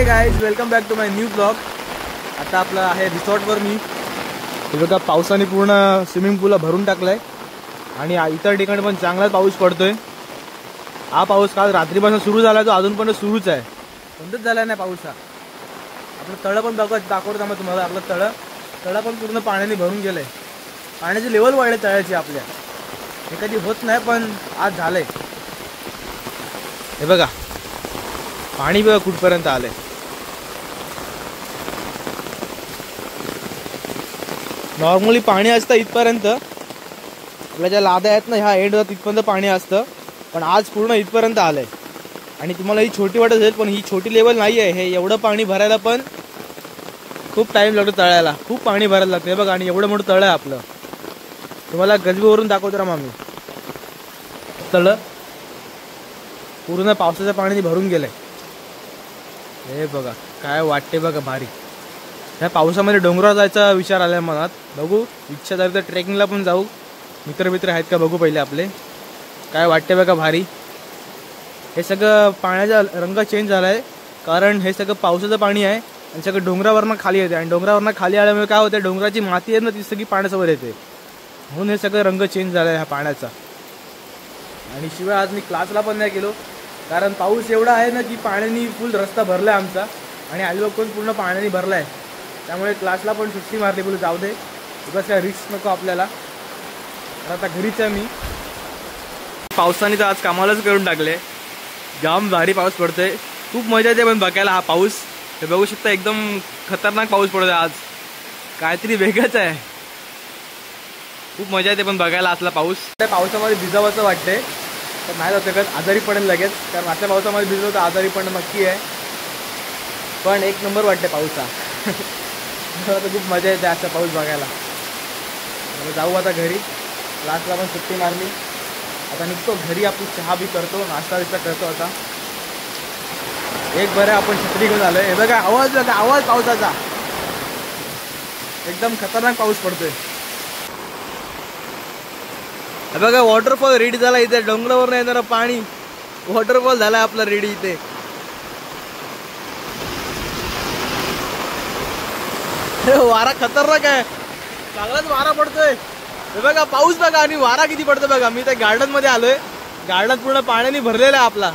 हे guys, welcome back to my new blog. आता आपलं आहे रिसॉर्टवर मी। हे बघा पावसाने पूर्ण स्विमिंग पूलला भरून टाकलाय आणि इतर ठिकाणी पण चांगलाच पाऊस पडतोय। हा पाऊस काल रात्रीपासून सुरू झाला, तो अजून पण सुरूच आहे, बंदच झाला नाही पाऊस हा। आपलं तळं पण दाखवतो मग तुम्हाला। आपलं तळं पण पूर्ण पाण्याने भरून गेलंय। पाण्याची लेवल वाढली तळ्याची आपल्या, हे कधी होत नाही पण आज झालंय। हे बघा पाणी बघा कुठपर्यंत आलंय। नॉर्मली पाणी असतं इथपर्यंत, आपल्या ज्या लाद्या आहेत ना ह्या एंड तिथपर्यंत पाणी असतं, पण आज पूर्ण इथपर्यंत आलंय। आणि तुम्हाला ही छोटी वाटत असेल पण ही छोटी लेवल नाही आहे। हे एवढं पाणी भरायला पण खूप टाइम लागतो, तळ्याला खूप पाणी भरायला लागतं। हे बघा, आणि एवढं मोठं तळं आहे आपलं। तुम्हाला गजबीवरून दाखवतो राम आम्ही। तळं पूर्ण पावसाच्या पाण्याने भरून गेलंय। हे बघा काय वाटते बघा भारी। ह्या पावसामध्ये डोंगरावर जायचा विचार आलाय मनात। बघू, इच्छा झाली तर ट्रेकिंगला पण जाऊ। मित्र आहेत का बघू पहिले आपले। काय वाटते बघा भारी। हे सगळं पाण्याचा रंग चेंज झालाय, कारण हे सगळं पावसाचं पाणी आहे आणि सगळं डोंगरावरनं खाली येते। आणि डोंगरावरनं खाली आल्यामुळे काय होतं, डोंगराची माती आहे ना ती सगळी पाण्यासमोर येते, म्हणून हे सगळं रंग चेंज झालाय ह्या पाण्याचा। आणि शिवाय आज मी क्लासला पण नाही गेलो, कारण पाऊस एवढा आहे ना की पाण्याने फुल रस्ता भरलाय आमचा आणि अलिबाग पण पूर्ण पाण्याने भरलाय। त्यामुळे क्लासला पण सुट्टी मारली, बोलू जाऊ दे, उगाच काय रिस्क नको आपल्याला। तर आता घरीच आहे मी। पावसाने तर आज कामालाच करून टाकले। जाम भारी पाऊस पडतोय, खूप मजा येते पण बघायला हा पाऊस। हे बघू शकता, एकदम खतरनाक पाऊस पडतोय आज, काहीतरी वेगळंच आहे। खूप मजा येते पण बघायला असला पाऊस। त्या पावसामध्ये भिजावंसं वाटते, तर नाही जाऊ शकत, आजारी पडेल लगेच। कारण आजच्या पावसामध्ये भिजलो तर आजारी पडणं नक्की आहे, पण एक नंबर वाटते पाऊसा। तर खूप मजा येते असा पाऊस बघायला। जाऊ आता घरी, क्लासला पण सुट्टी मारली, आता निघतो घरी। आपण चहा बी करतो, नाश्ता बिस्ता करतो आता। एक बरं आपण छत्री घेऊन आलोय। हे बघा आवाज बघा, आवाज पावसाचा एकदम खतरनाक पाऊस पडतोय। हे बघा वॉटरफॉल रेडी झाला इथे, डोंगरावर नाही येणार पाणी, वॉटरफॉल झालाय आपला रेडी इथे। वारा खतरनाक आहे, चांगलाच वारा पडतोय। हे बघा पाऊस बघा आणि वारा किती पडतोय बघा। मी त्या गार्डन मध्ये आलोय, गार्डन पूर्ण पाण्याने भरलेला आहे आपला।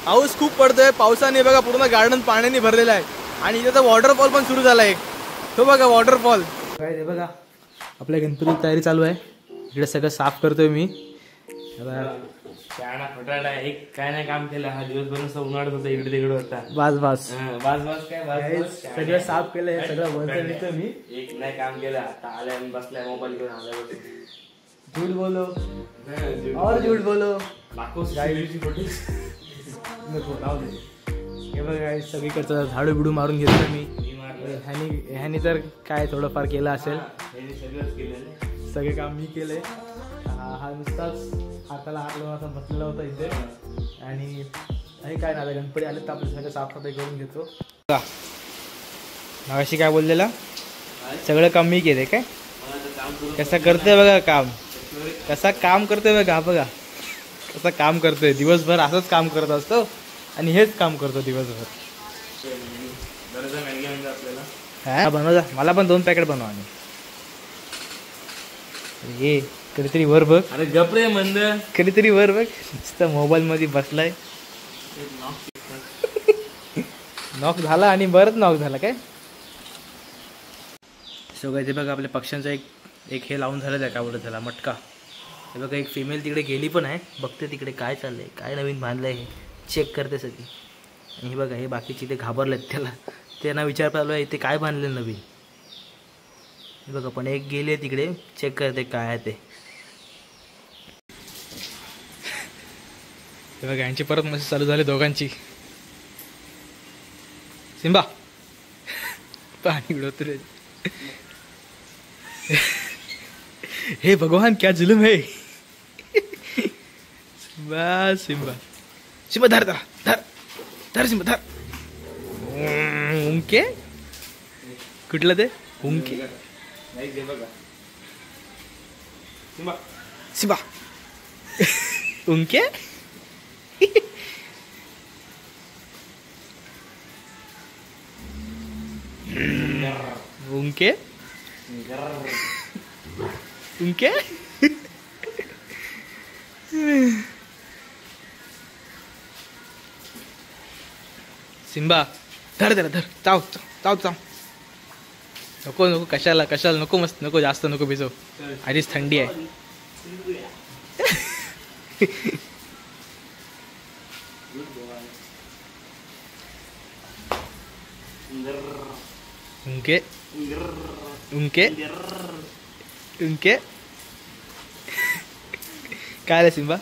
पाऊस खूप पडतोय, पावसाने बघा पूर्ण गार्डन पाण्याने भरलेलं आहे। आणि इथे तर वॉटरफॉल पण सुरू झाला एक, तो बघा वॉटरफॉल। हे बघा आपल्या गणपतीची तयारी चालू आहे, इकडे सगळं साफ करतोय मी। एक काय नाही काम केलं, हा दिवसभर उन्हाळत होता, इकडे तिकडे होता। बस काय सगळं साफ केलं, हे सगळं बोलतोय मी। एक नाही काम केलं, आता आलाय बसलाय मोबाईल घेऊन आलाय। झूठ बोलो और झूठ बोलो, हे बघा सगळीकडचं झाडू बिडू मारून घेतलं मी। ह्यानी तर काय थोडंफार केलं असेल, सगळे काम मी केले। हा नुसताच हाताला हात लावून आता बसलेला होता इथे। आणि काय ना, गणपती आले तर आपण सगळं साफसफाई करून घेतो। अशी काय बोललेला, सगळं काम मी केले काय, कसं करतोय बघा काम, कसा काम करतोय बघा। बघा कसं काम करतोय, दिवसभर असंच काम करत असतो आणि हेच काम करतो दिवसभर। हा बनवा, मला पण 2 पॅकेट बनवा। आणि हे कधीतरी वर बघ, अरे गपरे मंद, कधीतरी वर बघ, नुसतं मोबाईल मध्ये बसलाय। नॉक झाला आणि बरंच नॉक झाला काय। सो काय ते बघा आपल्या पक्ष्यांचा एक हे लावून झालं आहे, काय बोलत त्याला, मटका। हे बघा एक फिमेल तिकडे गेली पण आहे, बघते तिकडे काय चाललंय, काय नवीन बांधलंय हे चेक करते सगळी। आणि हे बघा हे बाकीचे ते घाबरलेत त्याला, त्यांना विचार चालू आहे इथे काय बांधलं नवीन। हे बघा पण एक गेले तिकडे, चेक करते काय आहे ते। हे बघा यांची परत मस्ती चालू झाली दोघांची। सिम्बा पाणी उडवतो रे। हे भगवान क्या जुलूम है। बस सिम्बा, सिम्बा धर धर धर धर, सिम्बा धर। उंके कुठलं ते उंके, सिम्बा उंके। उनके उनके सिंबा धर धर धर चाव चाव चाव नको नको कशाला कशाला नको मस्त नको जास्त नको भिजव आधीच थंडी आहे उनके उनके उनके काय रे सिंबा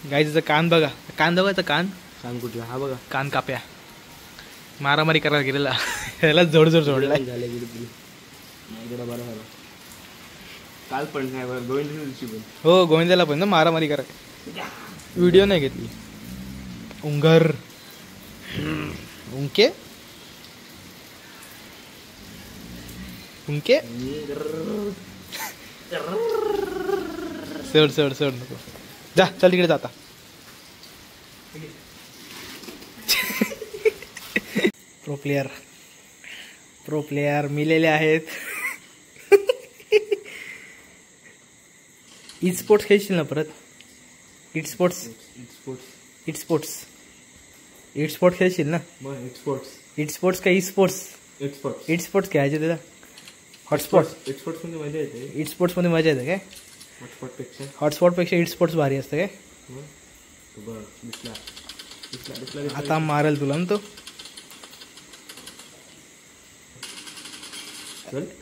गाईचा कान बघा कान बघा कान कान कुठला हा बघा कान काप्या मारामारी करायला गेलेला ह्याला जोड जोड जोडलाय झाले बरं झालं काल पण काय बरं गोविंद दिवशी पण हो गोविंदाला पण ना मारामारी करा व्हिडिओ नाही घेतली उंगर उंके उंके सड सड सड नको जा चल तिकडे जाता प्रो प्लेयर मिलेले आहेत ई स्पोर्ट्स खेळशील ना परत इट स्पोर्ट्स खेळशील ना इट स्पोर्ट्स का ई स्पोर्ट्स इट स्पोर्ट्स खेळायचे तुला हॉटस्पॉट मध्ये मजा येते इट स्पोर्ट्स मध्ये मजा येते काय हॉटस्पॉट पेक्षा इट स्पोर्ट्स भारी असतं काय आता मारेल तुला ना तो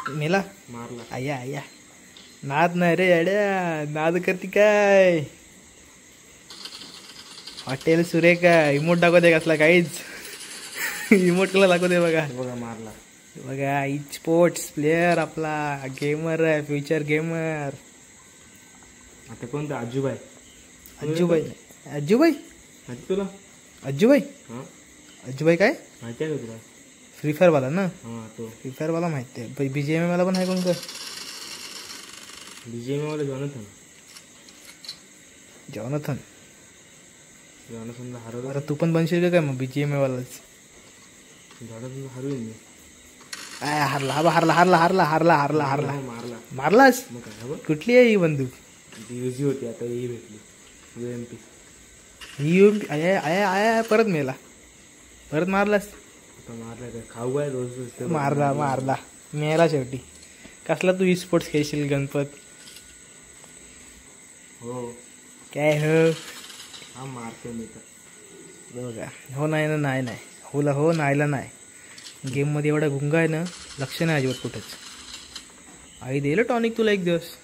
मेला मारला आया आया नाद नाही रे अड्या नाद करते काय हॉटेल सुरेखा इमोट दाखवते कसला काहीच इमोट कला दाखवते बघा बघा मारला बघा इट स्पोर्ट्स प्लेयर आपला गेमर आहे फ्युचर गेमर आता कोणतं आजूबाई अज्जूबाई अज्जूबाई माहिती तुला अज्जूबाई हा अज्जूबाई काय माहिती आहे का तुला फ्री फायर वाला ना हा तो फ्री फायर वाला माहिती आहे BGMI वाला पण आहे कोणतं BGMI वाला जॉनथन जॉनसनला हरवलं अरे तू पण बनशील का काय मग BGMI वालाच जॉनसनला हरवेल मी हारला हारला हारला हारला हारला हारला हारला मारला मारलास मग काय हवं कुठली आहे ही बंदूक ती युजी होती आता ही भेटली UMP ही आया आया आया परत मेला परत मारलास आता मारला काय खाऊ आहे रोज रोज ते मारला मारला मेला शेवटी कसला तू स्पोर्ट्स खेळशील गणपत हो काय हो हा मारतो मी तर बघा हो नाही ना नाही नाही होला हो नाहीला नाही गेममध्ये एवढा गुंगा आहे ना लक्ष नाही अजिबात कुठेच आई देईल टॉनिक तुला एक दिवस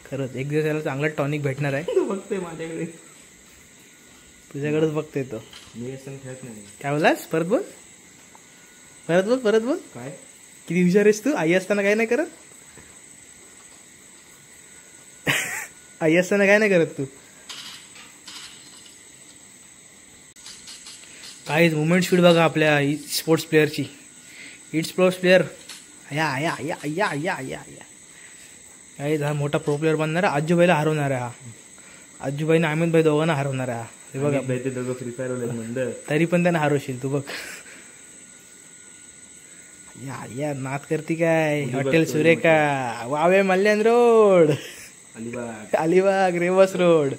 खरंच एक दिवस याला चांगला टॉनिक भेटणार आहे बघते माझ्याकडे तुझ्याकडेच बघते तो मी असं खेळत नाही काय बोलास परत बोल परत बोल परत बोल काय किती हुशार आहेस तू आई असताना काय नाही करत आई असताना काय नाही करत तू काहीच मुवमेंट स्पीड बघा आपल्या स्पोर्ट्स प्लेअरची इट स्पोर्ट्स प्लेअर आया आया आया आया आया आया आया काहीच हा मोठा प्रो प्लेअर बनणार आहे आजूबाईला हरवणार आहे हा आजूबाईने अमितभाई दोघांना हरवणार आहे हा हे बघा ते दोघं फ्री फायर वाले म्हणलं तरी पण त्यांना हरवशील तू बघ या या नाद करती काय hotel Surekha Vave Malyan road Alibag Revas road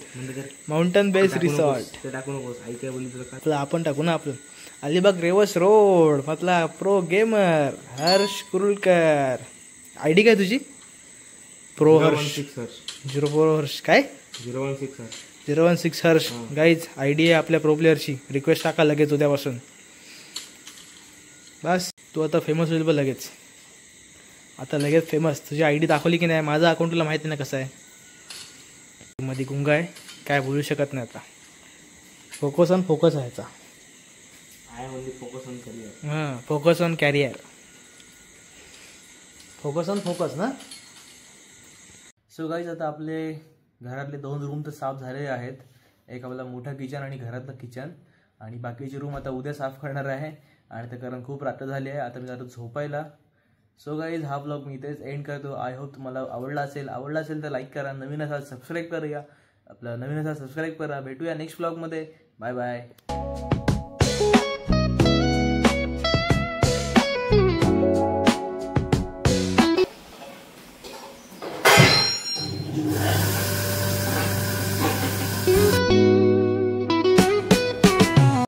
mountain base resort ते टाकू नकोस आई काय बोलली तुला काय आपलं आपण टाकू ना आपलं अलिबाग रेवस रोड म्हटला pro gamer Harsh Kurulkar ID काय तुझी प्रो हर्ष 04 हर्ष काय 016 हर्ष गाईज ID आहे आपल्या प्रो प्लेअरची रिक्वेस्ट टाका लगेच उद्यापासून बस तू आता फेमस होईल बघ लगेच आता लगेच फेमस तुझी ID दाखवली की नाही माझा अकाउंट तुला माहिती ना कसं आहे मध्ये गुंगा आहे काय बोलू शकत नाही आता फोकस ऑन फोकस व्हायचा फोकस ऑन करियर हां focus on career focus on focus ना सो गाईज आता आपले घरातले 2 रूम तर साफ झालेले आहेत एक आपला मोठा किचन आणि घरातलं किचन आणि बाकीचे रूम आता उद्या साफ करणार आहे आणि ते कारण खूप रात्र झाली आहे आता मी जातो झोपायला सो गाईज हा ब्लॉग मी इथेच एंड करतो आय होप तुम्हाला आवडला असेल तर लाईक करा नवीन असाल सबस्क्राईब करूया आपला नवीन असा सबस्क्राईब करा. भेटूया नेक्स्ट ब्लॉगमध्ये. Bye bye.